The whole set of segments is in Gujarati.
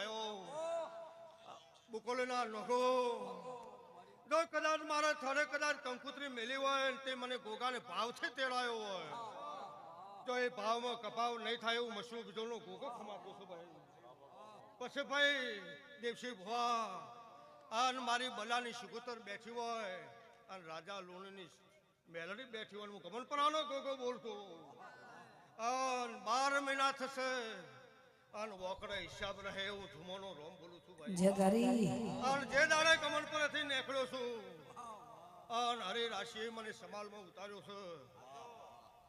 થયો બુકોલીના નોગો જો કદાચ મારે થરે કદાચ કંકુતરી મેલી હોય તે મને ગોગાને ભાવથી તેડાયો હોય જો એ ભાવમાં કપાવ નહીં થાય એવું મશરૂ બીજોનો ગોગો ખમાતો છું ભાઈ પછી ભાઈ દેવસી ભુવા અને મારી બલાની સુગોતર બેઠી હોય અને રાજા લોણીની મેલડી બેઠી હોય હું ગમન પરાનો ગોગો બોલતો અને 12 મહિના થશે અને વોકડા હિસાબ રહે એવું ધુમોનો રોમ બોલું છું ભાઈ અને જે દાડે ગમન પરથી નીકળ્યો છું અને હરે રાશિએ મને સમાલમાં ઉતાર્યો છે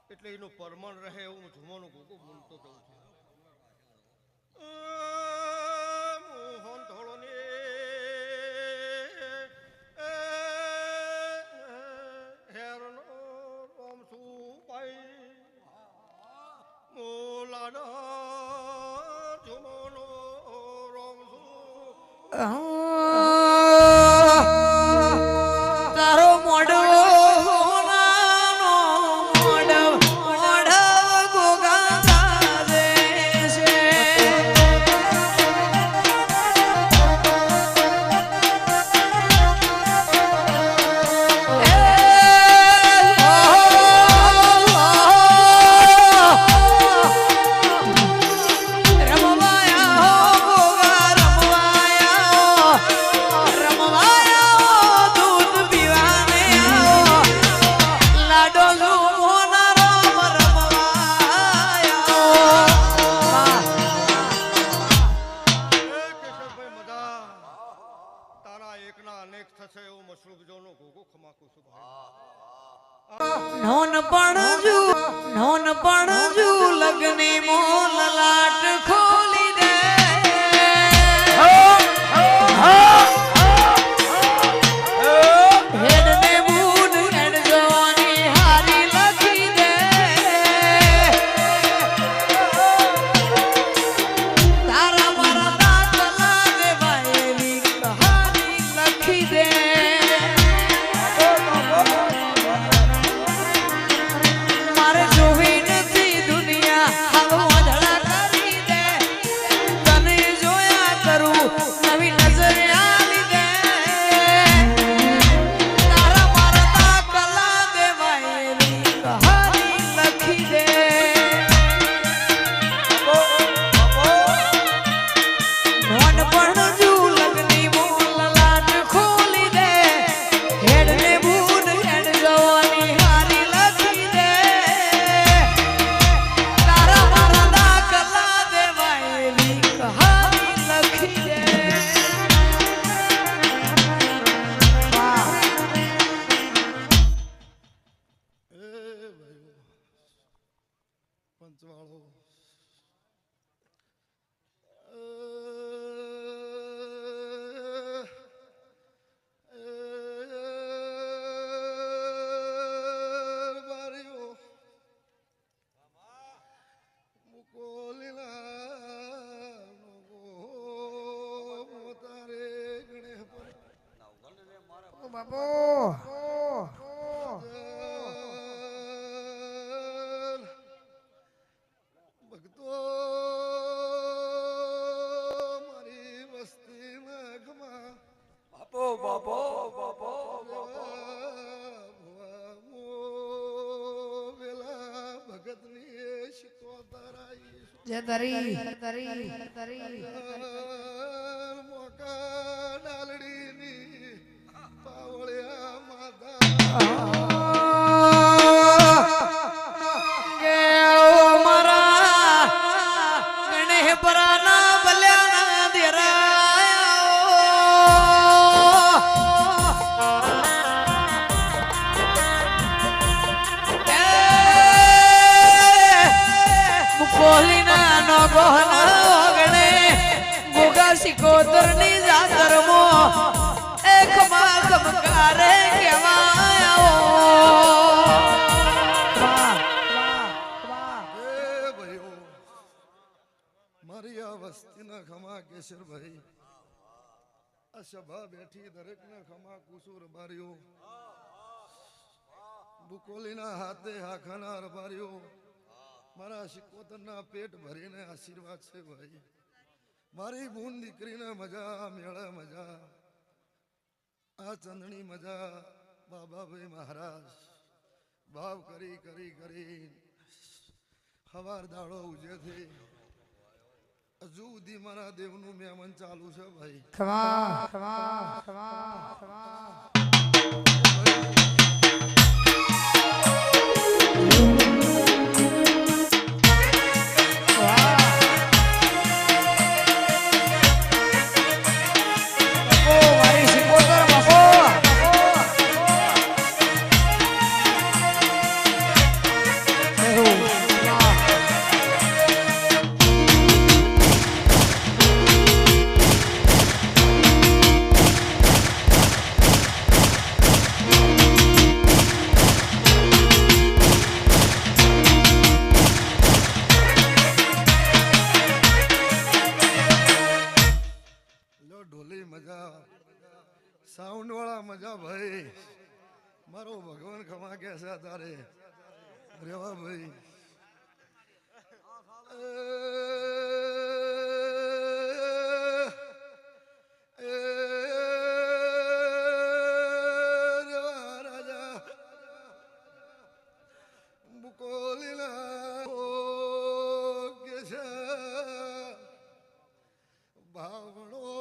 એટલે એનું પરમણ રહે એવું ધુમોનો ગોગો બોલતો જઉં છું મોહન ધોળોને હેરનો રોમ છું ભાઈ મોલાના ધુમોનો રોમ છું તારો મોઢો નોન પણ જુ લગની મોલ લાટ ખોલી દે હેડ ને બૂટ હેડ જવાની હારી લખી દે તારા મારા દાંતલા દે ભાઈ કહાની લખી દે પંચવાળો બાપો મોકા ડાલડીની પાવળિયા માતા કે મારા ગણે પરાના બલ્યાના દેરા મુકોલીના નો ગોહના ગણે ગોગા સિકોતરની જાતરમો એક માં કમકારે કેવાયો મારી આ વસ્તીના ખમા કેશરભાઈ આ સભા બેઠી દરેકને ખમા કુસુર બાર્યો બુકોલીના હાથે હાખાના રબાર્યો મારા સિકોતરના પેટ ભરીને આશીર્વાદ છે ભાઈ મારી બૂન દીકરીને મજા મેળે મજા આ ચંદણી મજા બાબાભાઈ મહારાજ ભાવ કરી કરી કરી હવાર દાડો ઉજેથી હજુ સુધી મારા દેવનું મહેમાન ચાલુ છે ભાઈ ઢોલી મજા સાઉન્ડ વાળા મજા ભાઈ મારો ભગવાન ખમા કે છે તારે રેવા ભાઈ રેવા રાજા મુકોલીલા કે છે ભાવણો